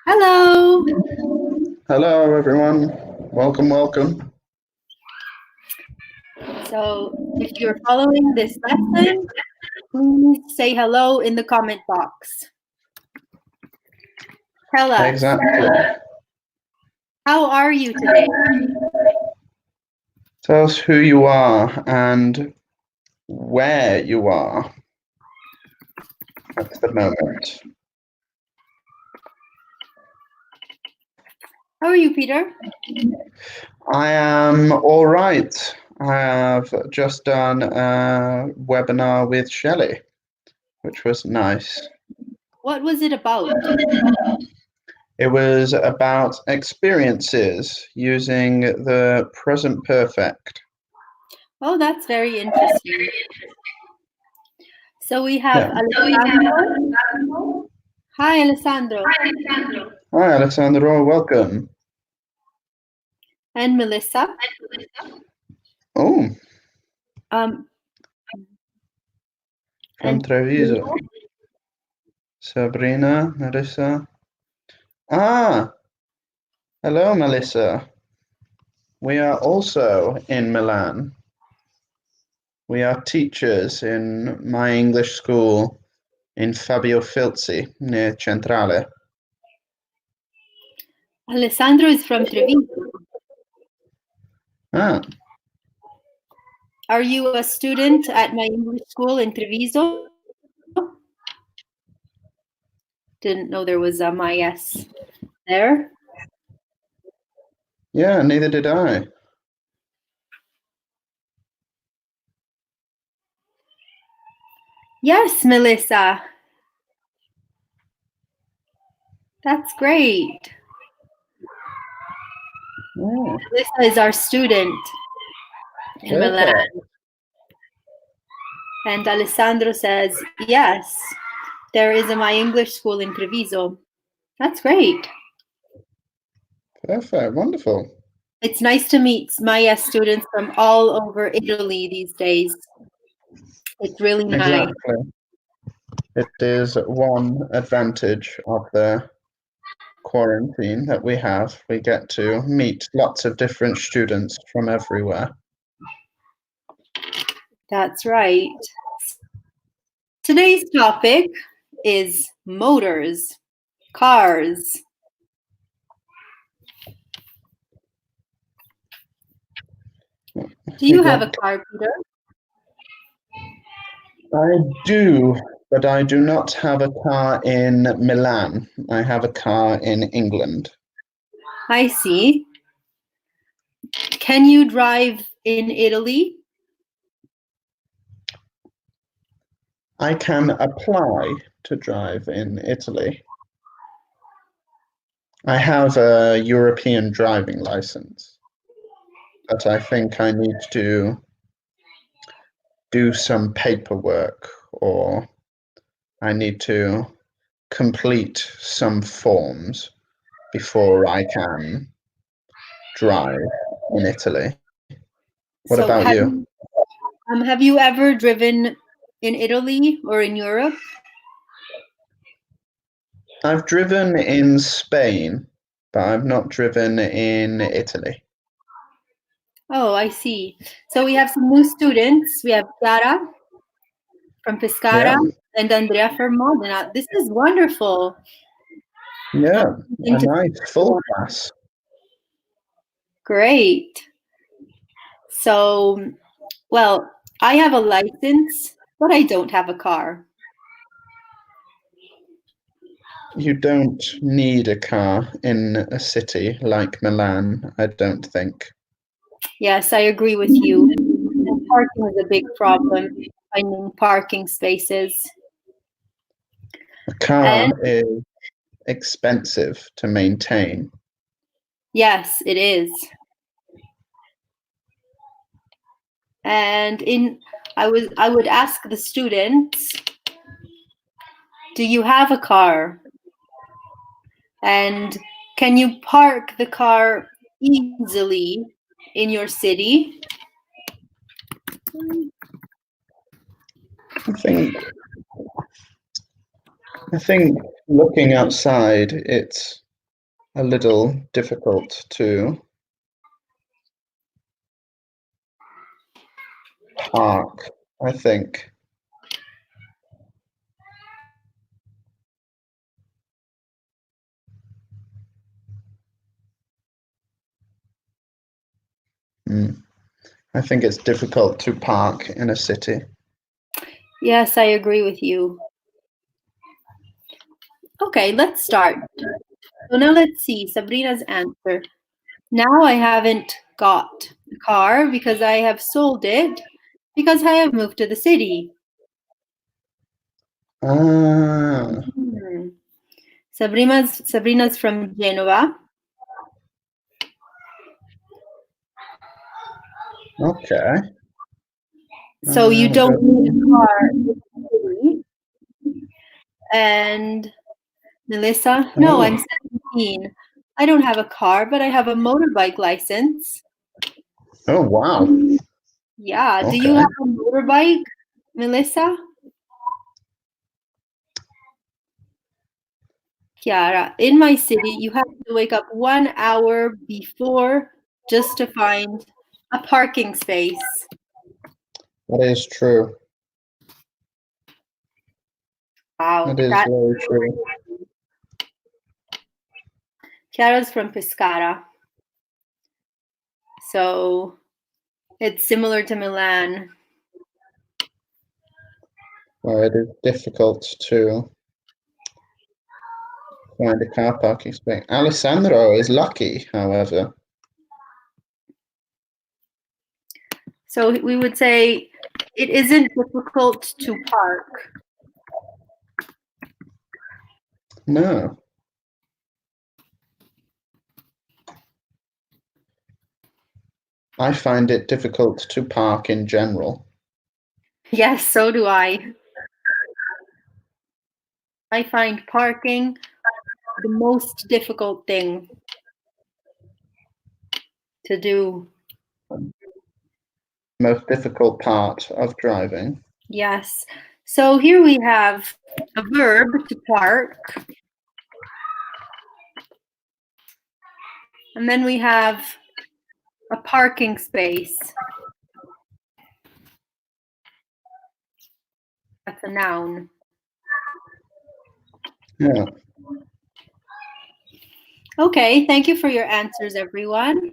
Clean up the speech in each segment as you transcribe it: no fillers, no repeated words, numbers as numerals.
Hello. Hello, everyone. Welcome. So, if you're following this lesson, please say hello in the comment box. Tell us, Exactly. how are you today? Tell us who you are and where you are at the moment. How are you, Peter? I am all right. I have just done a webinar with Shelley, which was nice. What was it about? It was about experiences using the present perfect. Oh, that's very interesting. So we have Yeah. Alessandro. Hi, Alessandro. Hi, Alessandro. Welcome. And Melissa. Oh, Um, from and Treviso. Sabrina, Marissa. Ah, hello, Melissa. We are also in Milan. We are teachers in my English school in Fabio Filzi near Centrale. Alessandro is from Treviso. Ah, Are you a student at my English school in Treviso? Didn't know there was a my yes there. yeah, neither did I. Yes, Melissa. That's great. Oh, Melissa is our student in Milan. perfect. And Alessandro says, yes, there is a my English school in Treviso. That's great. Perfect. Wonderful. It's nice to meet Maya students from all over Italy these days. It's really nice. Exactly. It is one advantage of the quarantine that we have. We get to meet lots of different students from everywhere. That's right. Today's topic is motors, cars. Do you have a car, Peter? I do, but I do not have a car in Milan. I have a car in England. I see. Can you drive in Italy? I can apply to drive in Italy. I have a European driving license, but I think I need to do some paperwork or I need to complete some forms before I can drive in Italy. What So about you? have you ever driven in Italy or in Europe? I've driven in Spain, but I've not driven in Italy. Oh, I see. So we have some new students. We have Chiara from Pescara Yeah, and Andrea from Modena. This is wonderful. yeah, Something a to nice full class. Great. So, well, I have a license, but I don't have a car. You don't need a car in a city like Milan, I don't think. Yes, I agree with you. And parking is a big problem, finding parking spaces. A car And is expensive to maintain. yes, it is. And I would ask the students, do you have a car? And can you park the car easily in your city? I think I think looking outside, it's a little difficult to park, I think. Mm. I think it's difficult to park in a city. Yes, I agree with you. Okay, let's start. So now let's see Sabrina's answer. Now I haven't got a car because I have sold it because I have moved to the city. Ah, Hmm. Sabrina's from Genova. okay. So you don't need a But- car in the city. And Melissa, no, I'm oh, 17. I don't have a car, but I have a motorbike license. oh, wow. Yeah. Do you Okay. have a motorbike, Melissa? Chiara, in my city, you have to wake up 1 hour before just to find a parking space. That is true. Wow, That is that very true. Chiara's from Pescara, so it's similar to Milan. Well, it is difficult to find a car parking space. Alessandro is lucky, however. So we would say it isn't difficult to park. No, I find it difficult to park in general. Yes, so do I. I find parking the most difficult thing to do. Most difficult part of driving. Yes. So here we have a verb to park, and then we have a parking space. That's a noun. Yeah, Okay, thank you for your answers, everyone.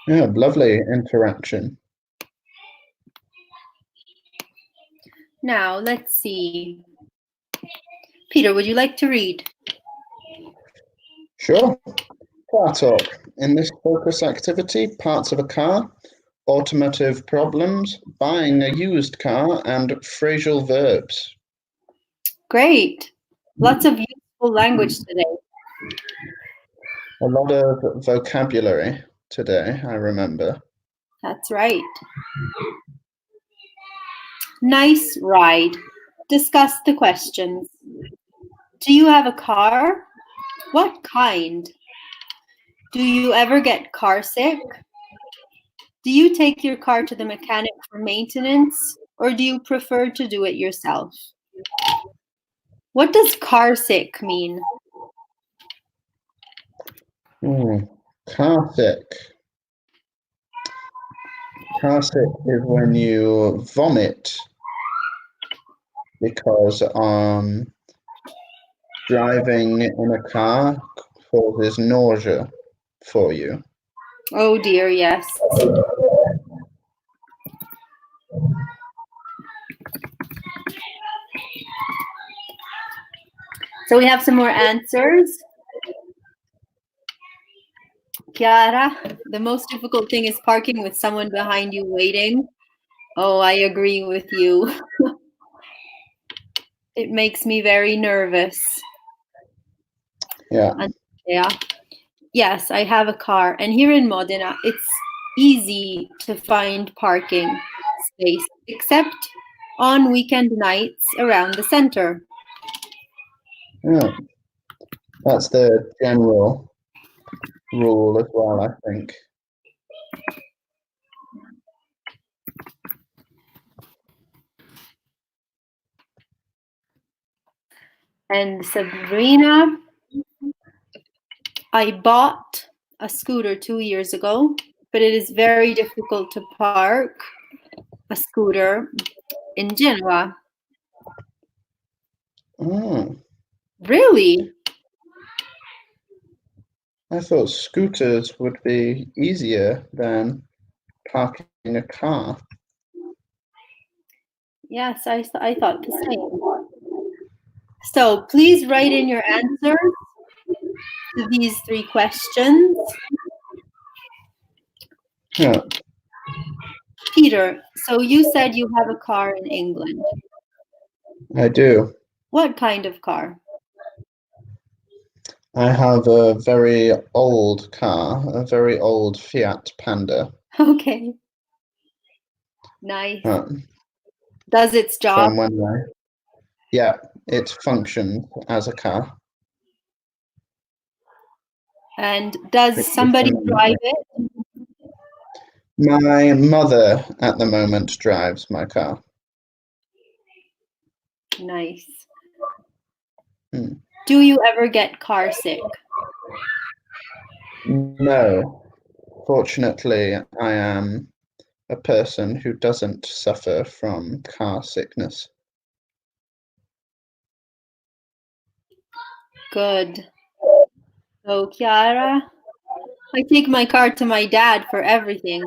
yeah, lovely interaction. Now, let's see. Peter, would you like to read? Sure. Car talk. In this focus activity, parts of a car, automotive problems, buying a used car, and phrasal verbs. Great. Lots of useful language today. A lot of vocabulary today, I remember. That's right. Nice ride. Discuss the questions. Do you have a car? What kind? Do you ever get car sick? Do you take your car to the mechanic for maintenance, or do you prefer to do it yourself? What does car sick mean? Car sick. Car sick is when you vomit because driving in a car causes nausea for you. Oh dear, yes. So we have some more answers. Chiara, the most difficult thing is parking with someone behind you waiting. Oh, I agree with you. It makes me very nervous. Yeah. Yeah. Yes, I have a car. And here in Modena, it's easy to find parking space, except on weekend nights around the center. Yeah. That's the general rule as well, I think. And Sabrina, I bought a scooter 2 years ago, but it is very difficult to park a scooter in Genoa. Oh, Really? I thought scooters would be easier than parking a car. Yes, I thought the same. So please write in your answers to these 3 questions. Yeah, Peter, so you said you have a car in England. I do. What kind of car? I have a very old car, a very old Fiat Panda. Okay. Nice. Does its job? From when yeah, it functions as a car. And does Which is somebody drive amazing. it? My mother at the moment drives my car. Nice. Hmm. Do you ever get car sick? No, fortunately, I am a person who doesn't suffer from car sickness. Good. So, Chiara, I take my car to my dad for everything.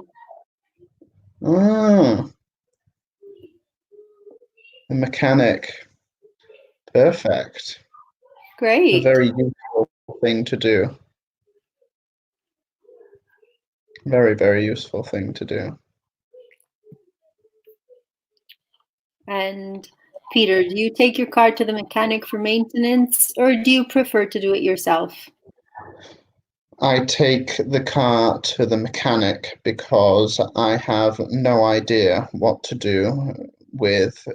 Ah, a mechanic. Perfect. A Great. very useful thing to do. Very, very useful thing to do. And Peter, do you take your car to the mechanic for maintenance, or do you prefer to do it yourself? I take the car to the mechanic because I have no idea what to do with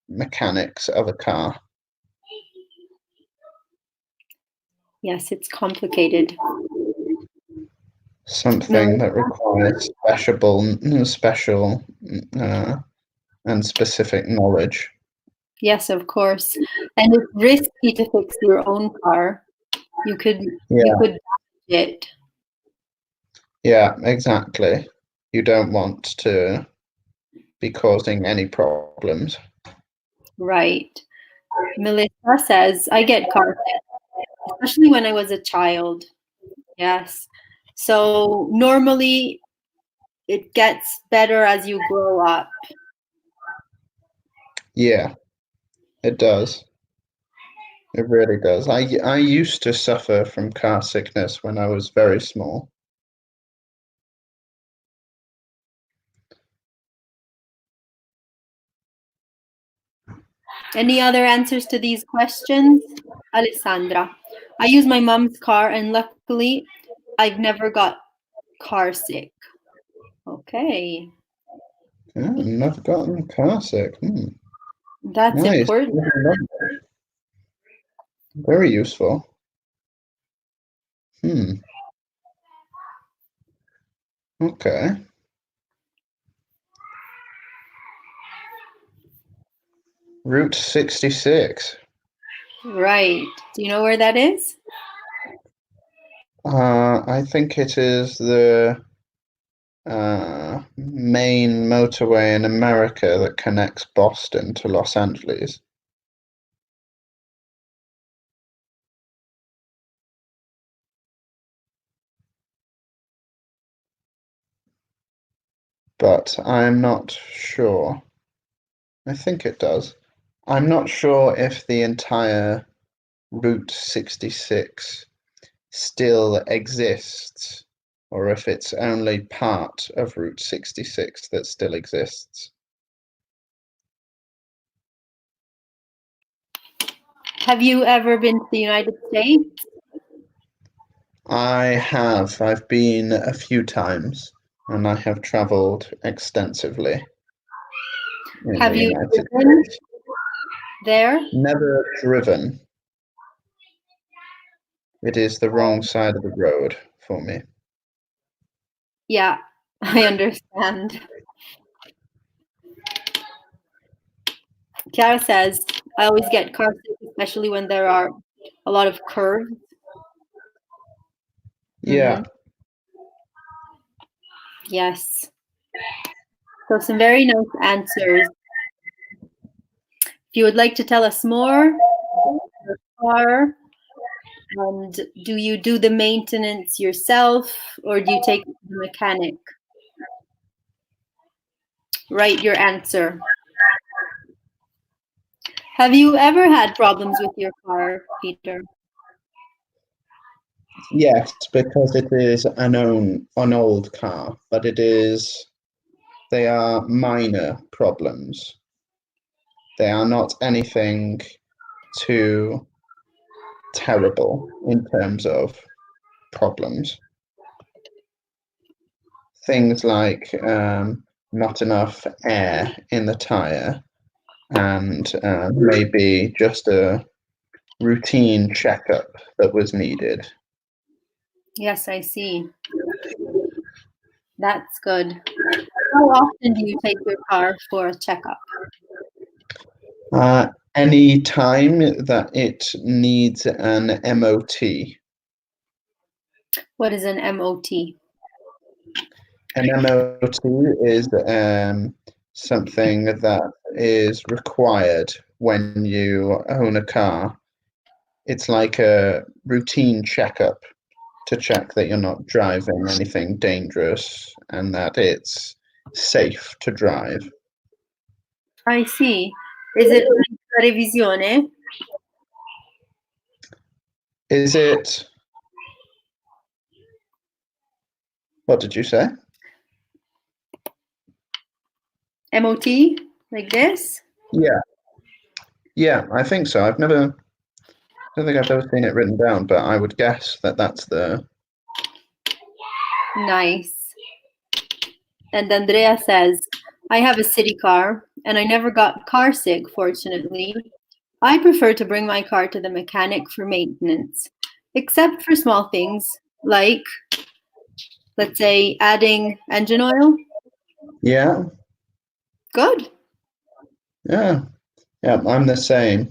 mechanics of a car. Yes, it's complicated. Something that requires special and specific knowledge. Yes, of course. And it's risky to fix your own car. You could damage it. Yeah, exactly. You don't want to be causing any problems. Right. Melissa says, I get car sick, especially when I was a child. Yes. So normally it gets better as you grow up. Yeah, it does. It really does. I used to suffer from car sickness when I was very small. Any other answers to these questions? Alessandra, I use my mom's car and luckily I've never got car sick. Okay. Yeah, never gotten car sick. That's Nice. important. Very useful. Okay. Route 66. Right. Do you know where that is? I think it is the main motorway in America that connects Boston to Los Angeles. But I'm not sure. I think it does. I'm not sure if the entire Route 66 still exists or if it's only part of Route 66 that still exists. Have you ever been to the United States? I have. I've been a few times and I have traveled extensively in Have the you United driven States. there? Never driven. It is the wrong side of the road for me. Yeah, I understand. Chiara says, I always get car sick, especially when there are a lot of curves. Yeah. Yes. So some very nice answers. If you would like to tell us more about your car, and do you do the maintenance yourself or do you take it to the mechanic? Write your answer. Have you ever had problems with your car, Peter? Yes, because it is an old car, but they are minor problems. They are not anything too terrible in terms of problems. Things like not enough air in the tire and maybe just a routine checkup that was needed. Yes, I see. That's good. How often do you take your car for a checkup? Any time that it needs an MOT. What is an MOT? An MOT is something that is required when you own a car. It's like a routine checkup to check that you're not driving anything dangerous and that it's safe to drive. I see. Is it like a revisione? Is it? What did you say? MOT? Like this? Yeah, I think so. I don't think I've ever seen it written down, but I would guess that that's the. Nice. And Andrea says, I have a city car and I never got car sick, fortunately. I prefer to bring my car to the mechanic for maintenance, except for small things like, let's say, adding engine oil. Yeah, Good. yeah, I'm the same.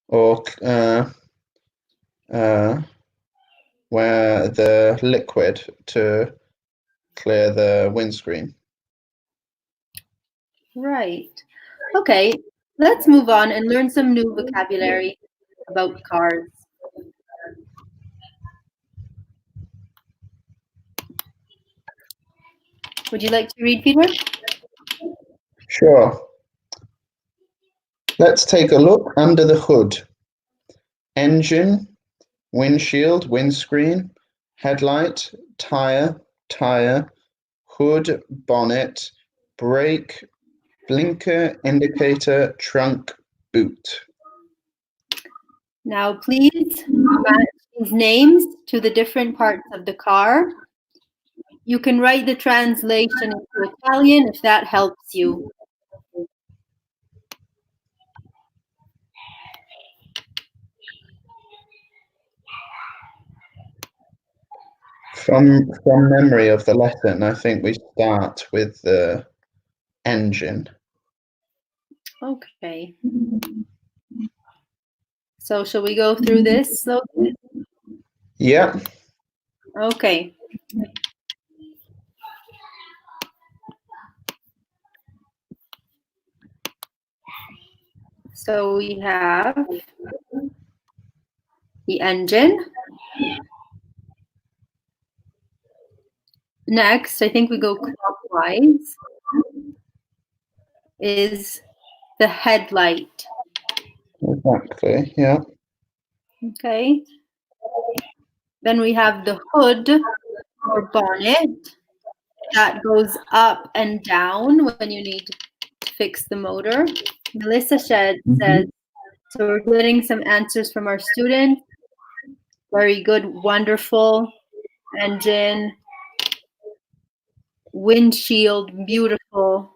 Or where the liquid to clear the windscreen. Right. Okay, let's move on and learn some new vocabulary about cars. Would you like to read, Peter? Sure. Let's take a look under the hood. Engine, windshield, windscreen, headlight, tire, hood, bonnet, brake, blinker, indicator, trunk, boot. Now, please match these names to the different parts of the car. You can write the translation into Italian if that helps you. From memory of the lesson, I think we start with the engine. Okay. So shall we go through this slowly? Yeah. Okay. So we have the engine. Next, I think we go clockwise, is the headlight. Exactly, yeah. Okay. Then we have the hood or bonnet. That goes up and down when you need to fix the motor. Melissa says, so we're getting some answers from our students. Very good, wonderful. Engine, windshield, beautiful.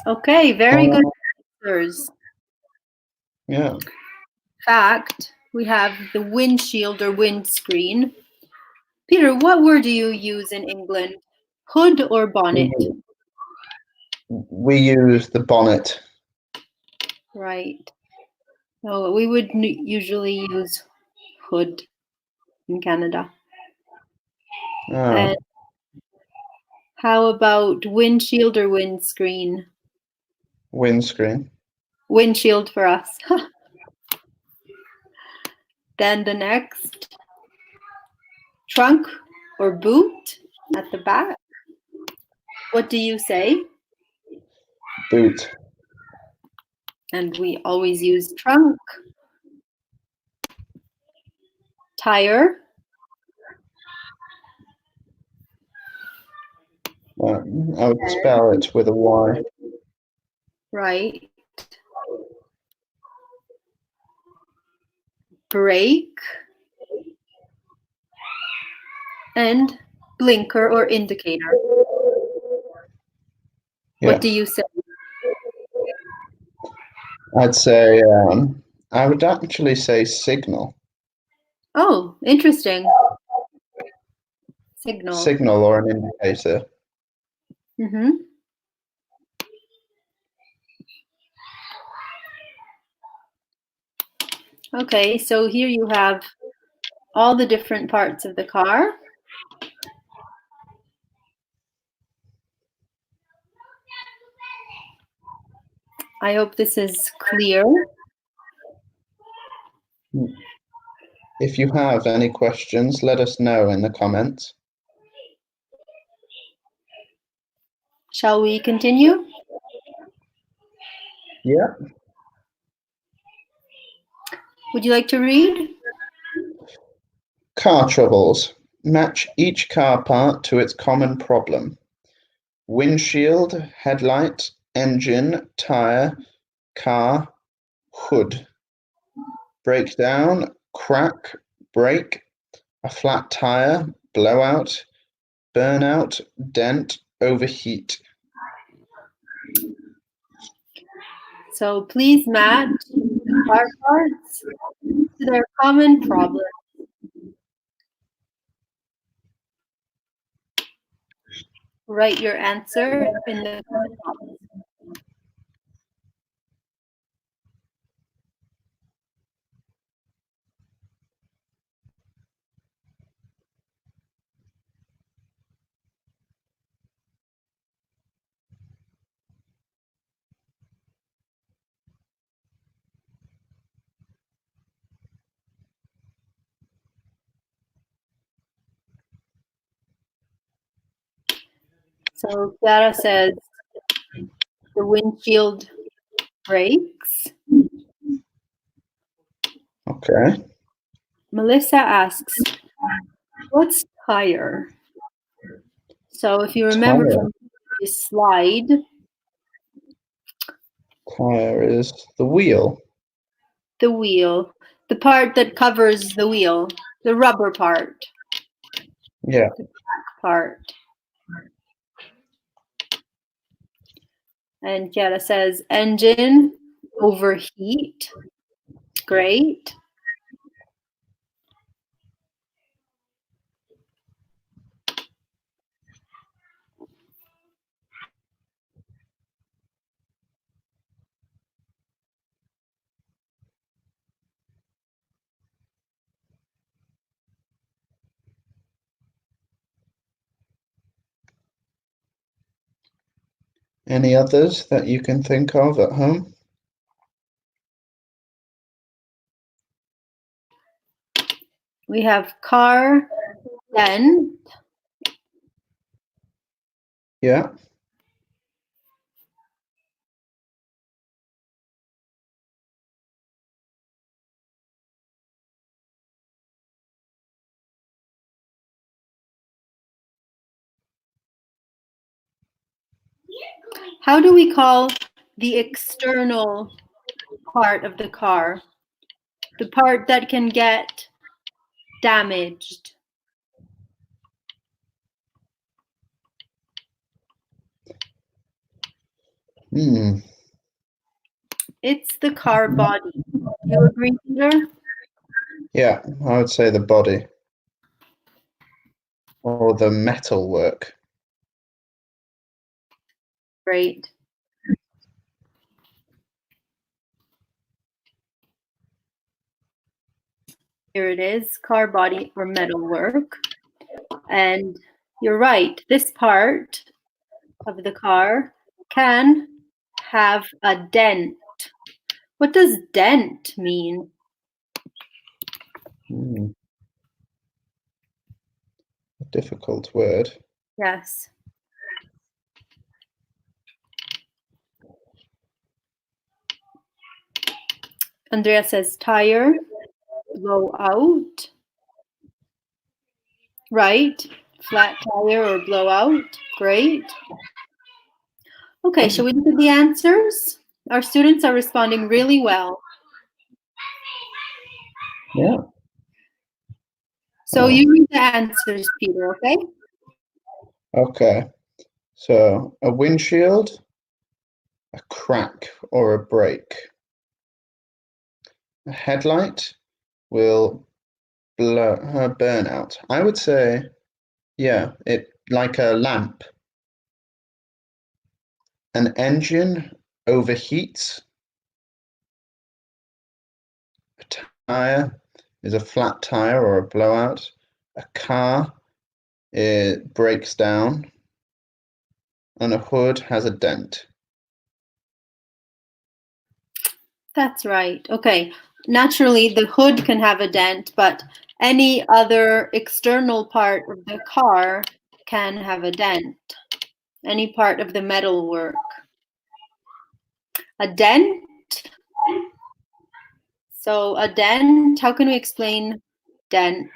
Okay, very good answers. Yeah. Fact, we have the windshield or windscreen. Peter, what word do you use in England? Hood or bonnet? We use the bonnet. Right. No, we would usually use hood in Canada. Oh, And how about windshield or windscreen? windscreen. Windshield for us. Then the next, trunk or boot at the back. What do you say? Boot. And we always use trunk. Tire. I would spell it with a Y. Right. Brake. And blinker or indicator. Yeah. What do you say? I'd say, I would actually say signal. Oh, interesting. Signal. Signal or an indicator. Mm-hmm. Okay, so here you have all the different parts of the car. I hope this is clear. If you have any questions, let us know in the comments. Shall we continue? Yeah. Would you like to read? Car troubles. Match each car part to its common problem. Windshield, headlight, engine, tire, car, hood. Breakdown, crack, break, a flat tire, blowout, burnout, dent, overheat. So please match the car parts to their common problem. Write your answer in the comment box. So Clara says the windshield breaks. Okay. Melissa asks, what's tire? So if you remember Tire. from this slide, Tire is the wheel. the wheel, the part that covers the wheel, the rubber part. Yeah. The black part. And Chiara says engine, overheat. Great. Any others that you can think of at home? We have car, dent. Yeah. How do we call the external part of the car? The part that can get damaged. It's the car body. Do you agree, Peter? Yeah, I would say the body or the metal work. Great. Here it is, car body or metalwork. And you're right, this part of the car can have a dent. What does dent mean? A difficult word. Yes. Andrea says tire, blowout. Right, flat tire or blowout. Great. Okay, shall we look at the answers? Our students are responding really well. Yeah. So you read the answers, Peter, okay? Okay. So a windshield, a crack or a break. A headlight will burn out. I would say, yeah, it like a lamp. An engine overheats. A tire is a flat tire or a blowout. A car, it breaks down. And a hood has a dent. That's right. Okay. Naturally, the hood can have a dent, but any other external part of the car can have a dent. Any part of the metalwork. A dent. So a dent, how can we explain dent?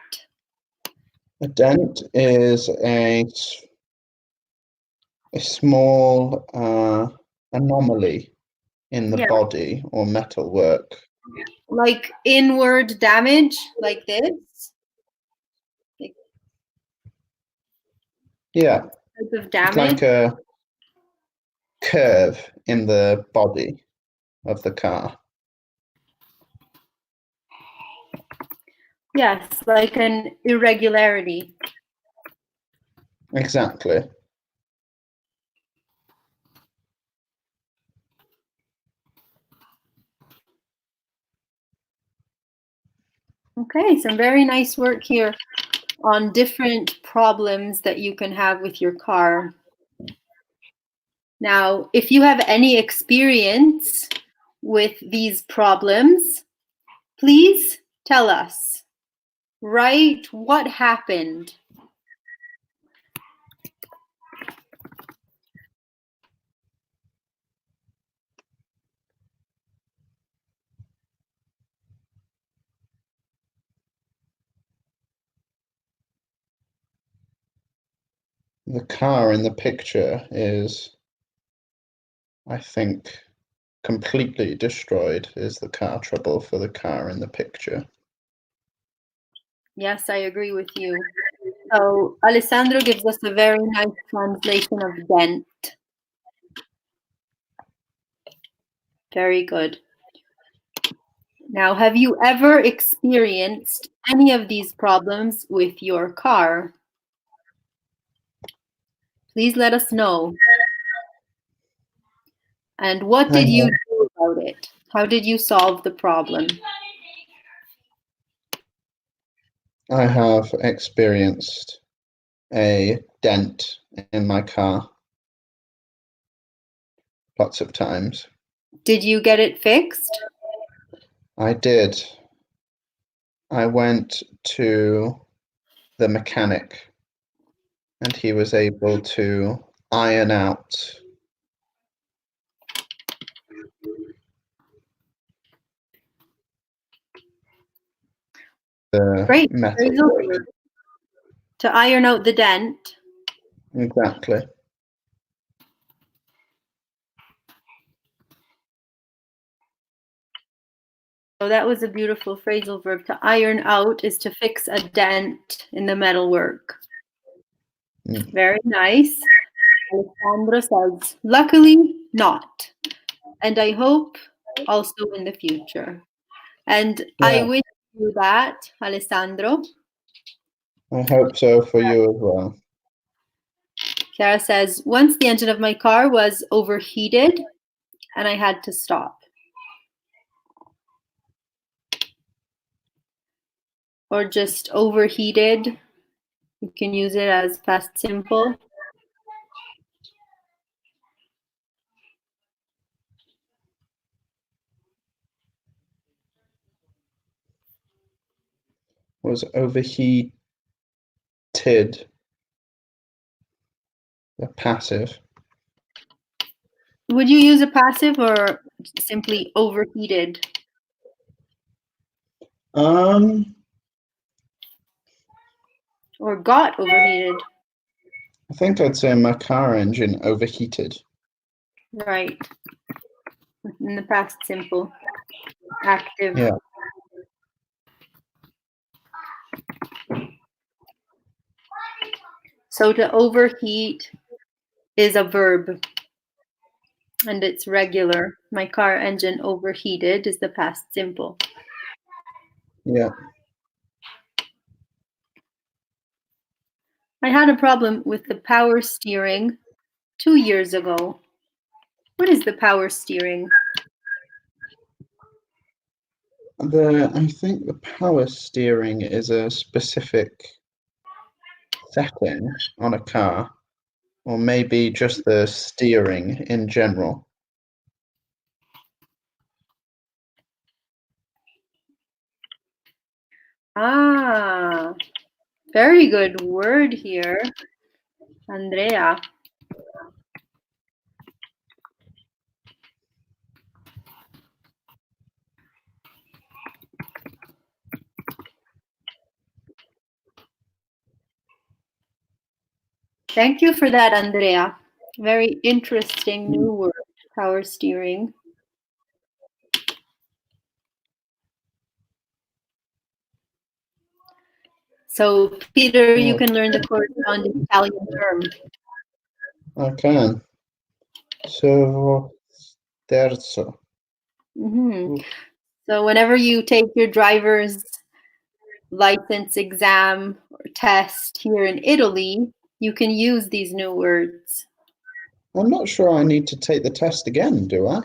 A dent is a small anomaly in the body or metalwork. Like inward damage, like this? Yeah. Type of damage? It's like a curve in the body of the car. Yes, like an irregularity. Exactly. Okay, some very nice work here on different problems that you can have with your car. Now, if you have any experience with these problems, please tell us. Write what happened. The car in the picture is, I think, completely destroyed is the car trouble for the car in the picture. Yes, I agree with you. So Alessandro gives us a very nice translation of dent. Very good. Now, have you ever experienced any of these problems with your car? Please let us know. And what did you do about it? How did you solve the problem? I have experienced a dent in my car lots of times. Did you get it fixed? I did. I went to the mechanic and he was able to iron out the metal. To iron out the dent. Exactly. So that was a beautiful phrasal verb. To iron out is to fix a dent in the metalwork. Very nice. Alessandro says, luckily not. And I hope also in the future. And I wish you that, Alessandro. I hope so for you as well. Chiara says, once the engine of my car was overheated and I had to stop. or just overheated. You can use it as past simple. Was overheated the passive? Would you use a passive or simply overheated? Or got overheated? I think I'd say my car engine overheated. Right. In the past simple. Active. Yeah. So to overheat is a verb. And it's regular. My car engine overheated is the past simple. Yeah. I had a problem with the power steering 2 years ago. What is the power steering? I think the power steering is a specific setting on a car, or maybe just the steering in general. Ah, very good word here, Andrea. Thank you for that, Andrea. Very interesting new word, power steering. So, Peter, you can learn the corresponding Italian term. I can. Servo terzo. So, whenever you take your driver's license exam or test here in Italy, you can use these new words. I'm not sure I need to take the test again, do I?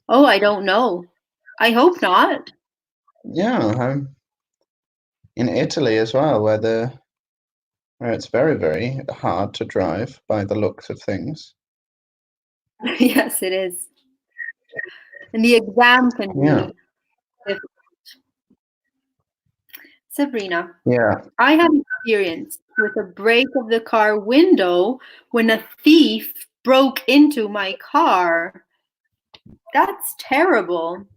Oh, I don't know. I hope not. Yeah, I'm in Italy as well, where it's very, very hard to drive by the looks of things. Yes, it is. And the exam can be difficult. Sabrina. Yeah. I had experience with a break of the car window when a thief broke into my car. That's terrible.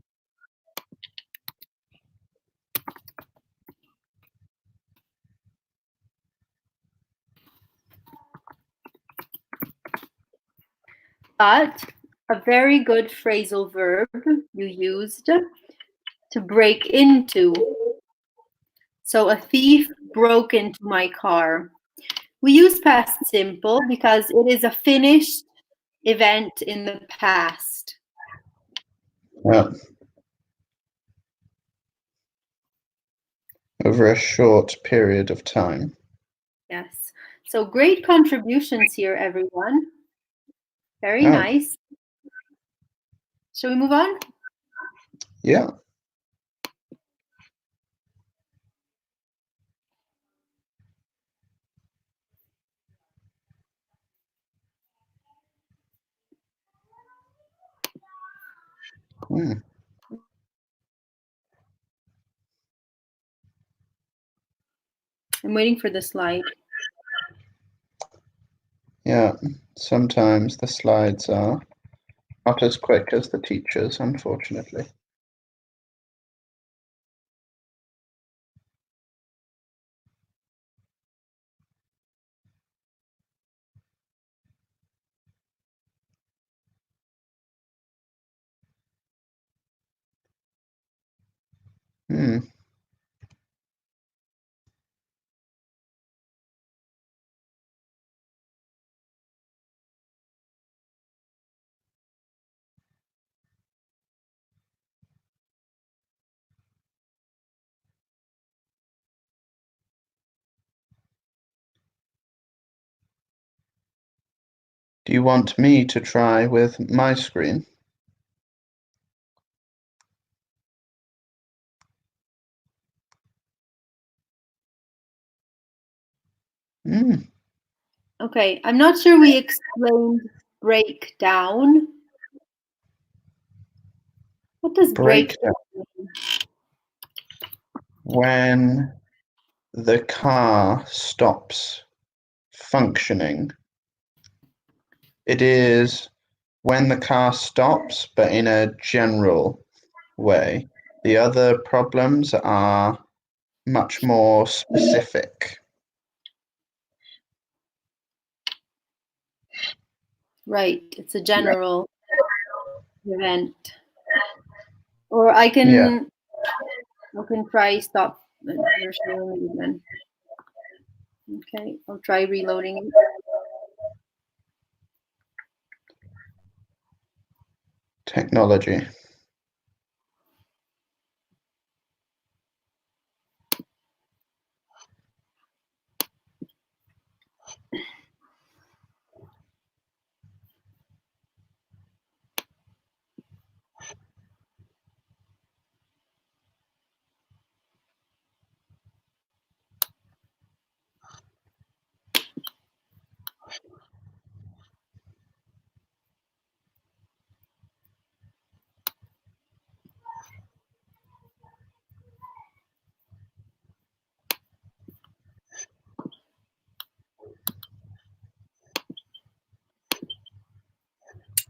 But a very good phrasal verb you used to break into. So a thief broke into my car. We use past simple because it is a finished event in the past. Yeah. Over a short period of time. Yes. So great contributions here, everyone. Very nice. Shall we move on? Yeah. Hmm. I'm waiting for the slide. Yeah, sometimes the slides are not as quick as the teachers, unfortunately. Hmm. Do you want me to try with my screen? Mm, Okay, I'm not sure we explained break down. What does break breakdown. When the car stops functioning. It is when the car stops, but in a general way. The other problems are much more specific. Right, it's a general event. Or Yeah, I can try stop you're showing me again. Okay, I'll try reloading it. technology.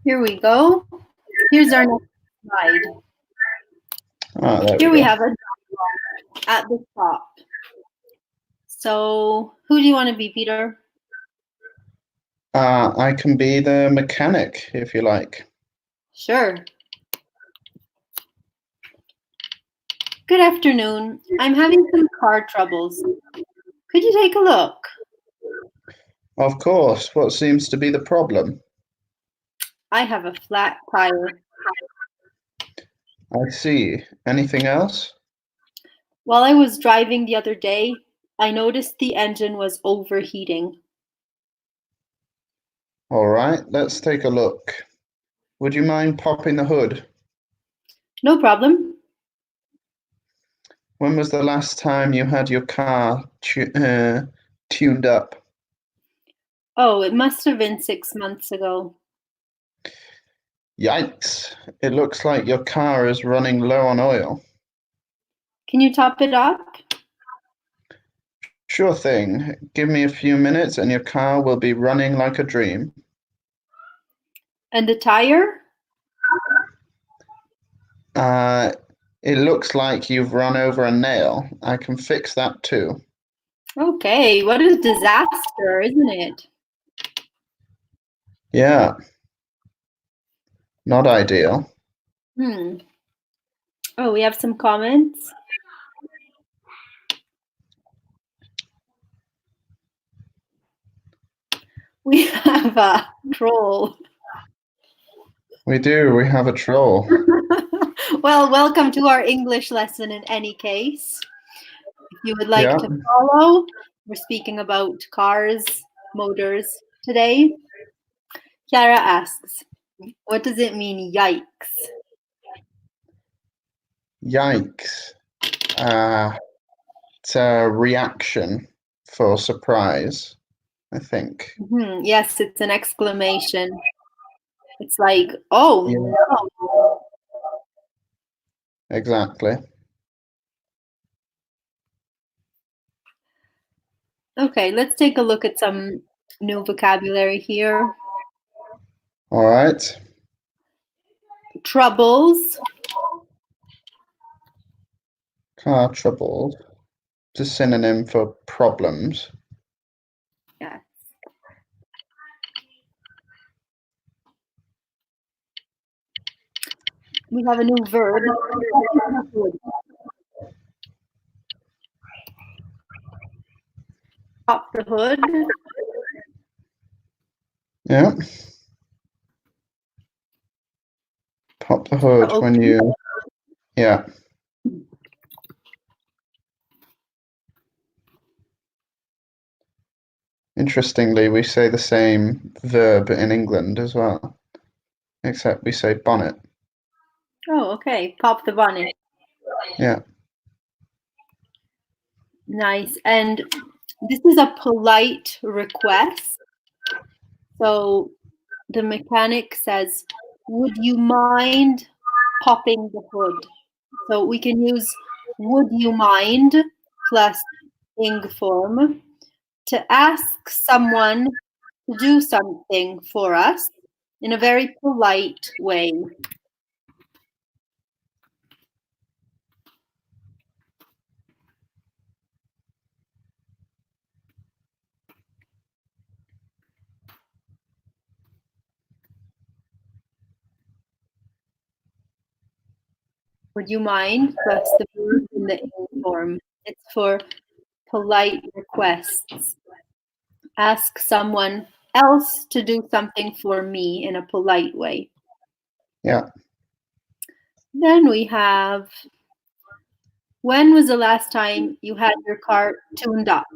Here we go. Here's our next slide. Ah, there Here we we go. have a at the top. So who do you want to be, Peter? I can be the mechanic if you like. Sure. Good afternoon. I'm having some car troubles. Could you take a look? Of course, what seems to be the problem? I have a flat tire. I see. Anything else? While I was driving the other day, I noticed the engine was overheating. All right, let's take a look. Would you mind popping the hood? No problem. When was the last time you had your car tuned up? Oh, it must have been 6 months ago. Yikes! It looks like your car is running low on oil. Can you top it up? Sure thing. Give me a few minutes and your car will be running like a dream. And the tire? Uh, it looks like you've run over a nail. I can fix that too. Okay, what a disaster, isn't it? Yeah, not ideal. Hmm. Oh, we have some comments. We have a troll. We do, we have a troll. Well, welcome to our English lesson in any case. If you would like Yeah, to follow, we're speaking about cars, motors today. Chiara asks, what does it mean, yikes? yikes. It's a reaction for surprise, I think. Yes, it's an exclamation. It's like, oh Yeah, no. exactly. Okay, let's take a look at some new vocabulary here. All right. Troubles. Car trouble. It's a synonym for problems. Yes. We have a new verb. Pop the hood. Yeah. Pop the hood Okay. when you, yeah. Interestingly, we say the same verb in England as well, except we say bonnet. Oh, okay. Pop the bonnet. Yeah. Nice. And This is a polite request. So the mechanic says, would you mind popping the hood? So we can use would you mind plus ing form to ask someone to do something for us in a very polite way. Would you mind plus the verb in the ing form. It's for polite requests. Ask someone else to do something for me in a polite way. Yeah. Then we have, when was the last time you had your car tuned up?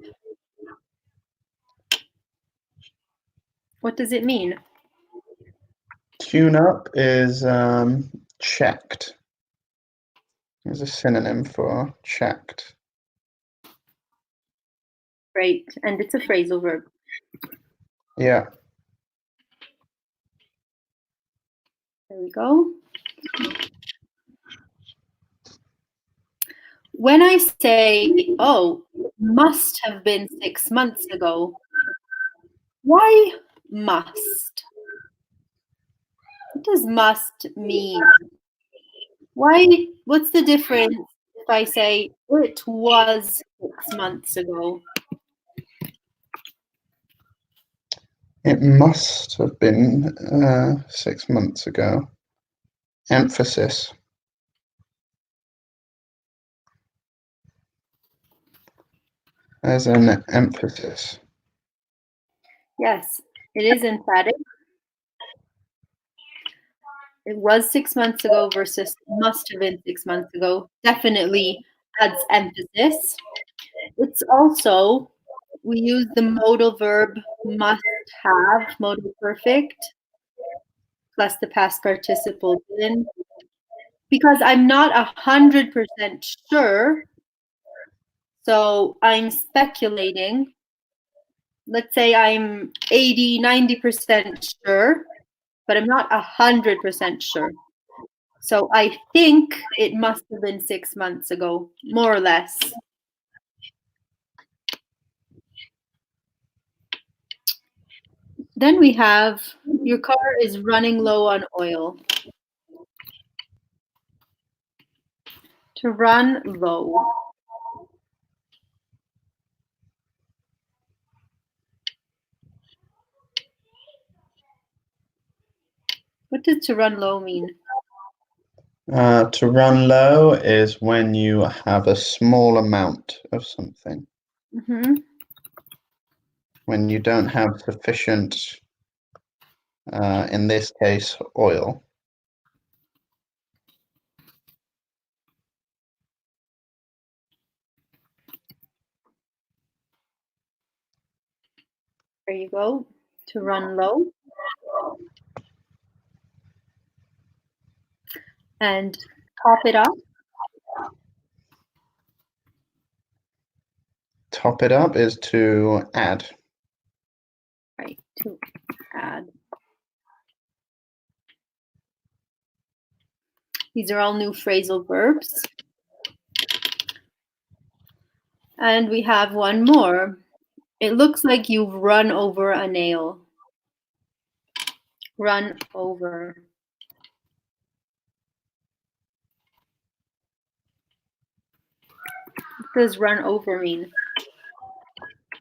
What does it mean? Tune up is checked. There's a synonym for checked. Great. And it's a phrasal verb. Yeah. There we go. When I say, oh, it must have been 6 months ago, why must? What does must mean? What's the difference if I say it was 6 months ago? It must have been 6 months ago. Emphasis. There's an emphasis. Yes, it is emphatic. It was 6 months ago versus must have been 6 months ago. Definitely adds emphasis. It's also, we use the modal verb must have, modal perfect, plus the past participle been. Because I'm not 100% sure, so I'm speculating. Let's say I'm 80, 90% sure, but I'm not 100% sure. So I think it must have been 6 months ago, more or less. Then we have, your car is running low on oil. To run low. What does to run low mean? To run low is when you have a small amount of something. Mm-hmm. When you don't have sufficient, in this case, oil. There you go. To run low. And top it up. Top it up is to add. Right, to add. These are all new phrasal verbs. And we have one more. It looks like you've run over a nail. Run over. What does run over mean?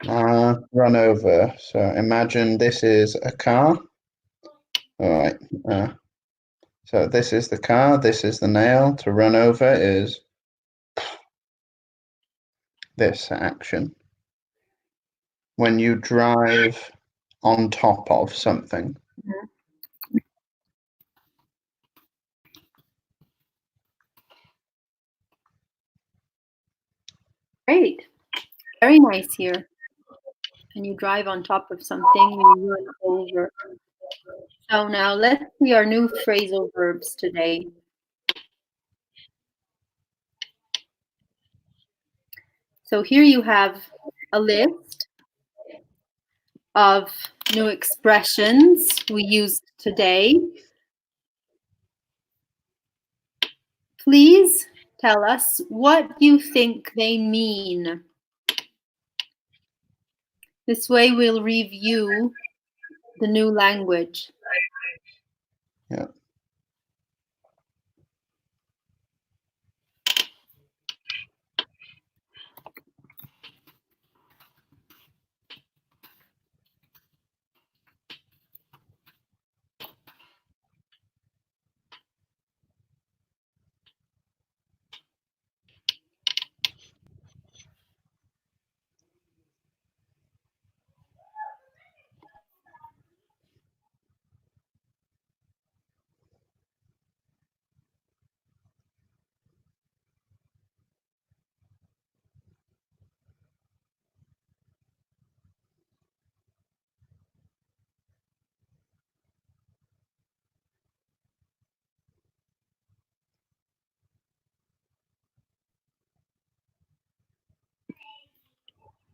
Run over. So imagine this is a car. All right. So this is the car. This is the nail. To run over is this action. When you drive on top of something. Great. Very nice here. When you drive on top of something, you run over. So now let's see our new phrasal verbs today. So here you have a list of new expressions we used today. Please tell us what you think they mean. This way we'll review the new language. Yeah.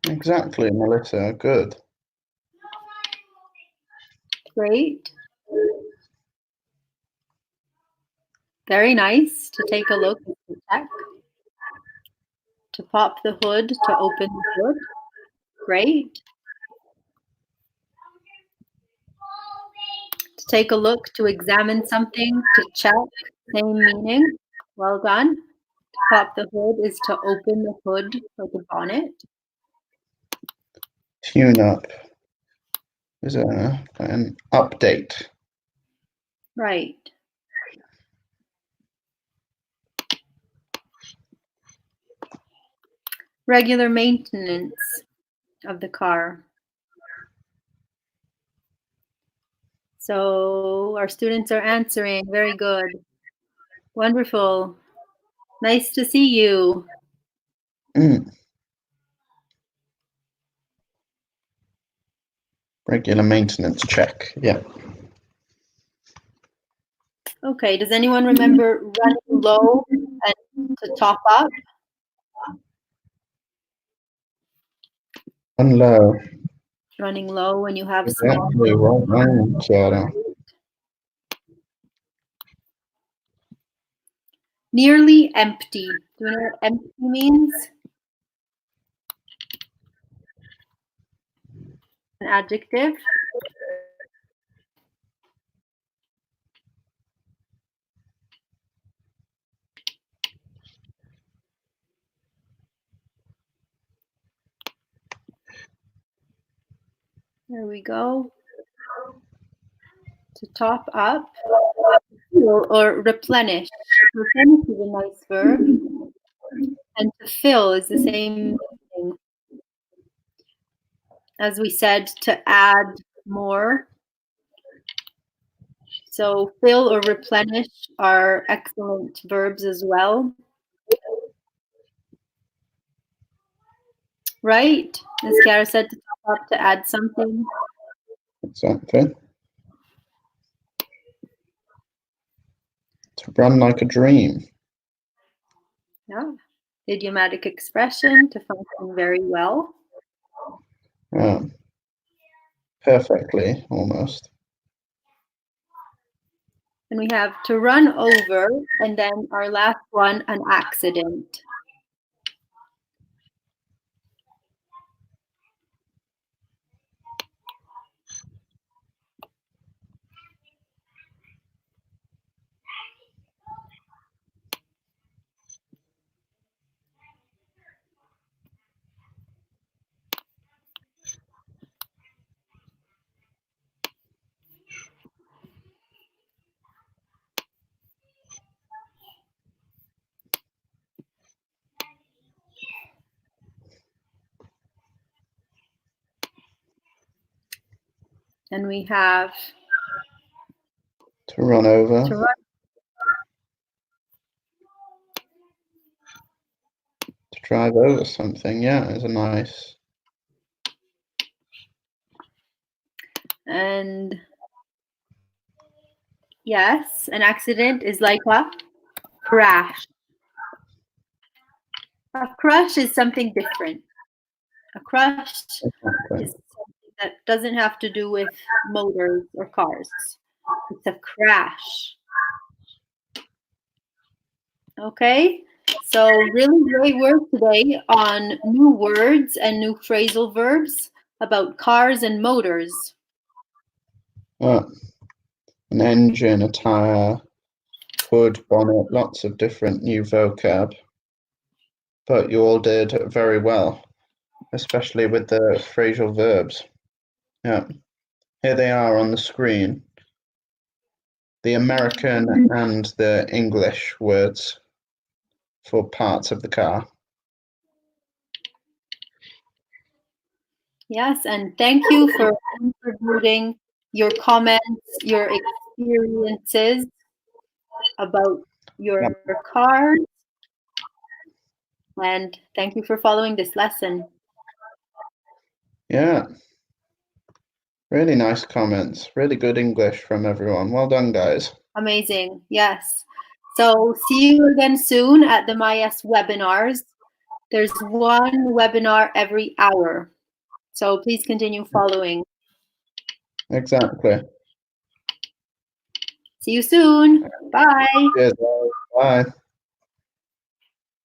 Exactly, Melissa. Good. Great. Very nice to take a look at the check. To pop the hood, to open the hood. Great. To take a look, to examine something, to check, same meaning. Well done. To pop the hood is to open the hood or the bonnet. Tune up is an update. Right. Regular maintenance of the car. So our students are answering. Very good. Wonderful. Nice to see you. Regular maintenance check. Yeah. Okay, does anyone remember running low and to top up? Run low. Running low when you have Exactly. small. Well done, Chiara. Nearly empty. Do you know what empty means? An adjective. There we go. To top up or replenish. Replenish is a nice verb. And to fill is the same thing. As we said, to add more. So fill or replenish are excellent verbs as well. Right? As Chiara said, to top up, to add something. Exactly. To run like a dream. Yeah. Idiomatic expression, to function very well. Yeah. Perfectly, almost. And we have to run over, and then our last one, an accident. And we have To run over. to run. To drive over something, yeah, is a nice. And yes, an accident is like a crash. A crush is something different. A crush Exactly. is something that doesn't have to do with motors or cars. It's a crash. Okay, so really great work today on new words and new phrasal verbs about cars and motors. An engine, a tire, hood, bonnet, lots of different new vocab. But you all did very well, especially with the phrasal verbs. Yeah, here they are on the screen. The American and the English words for parts of the car. Yes, and thank you for contributing your comments, your experiences about your car, and thank you for following this lesson. Yeah, really nice comments. Really good English from everyone. Well done, guys. Amazing. Yes. So see you again soon at the MyS webinars. There's one webinar every hour. So please continue following. Exactly. See you soon. Bye. Cheers. Bye.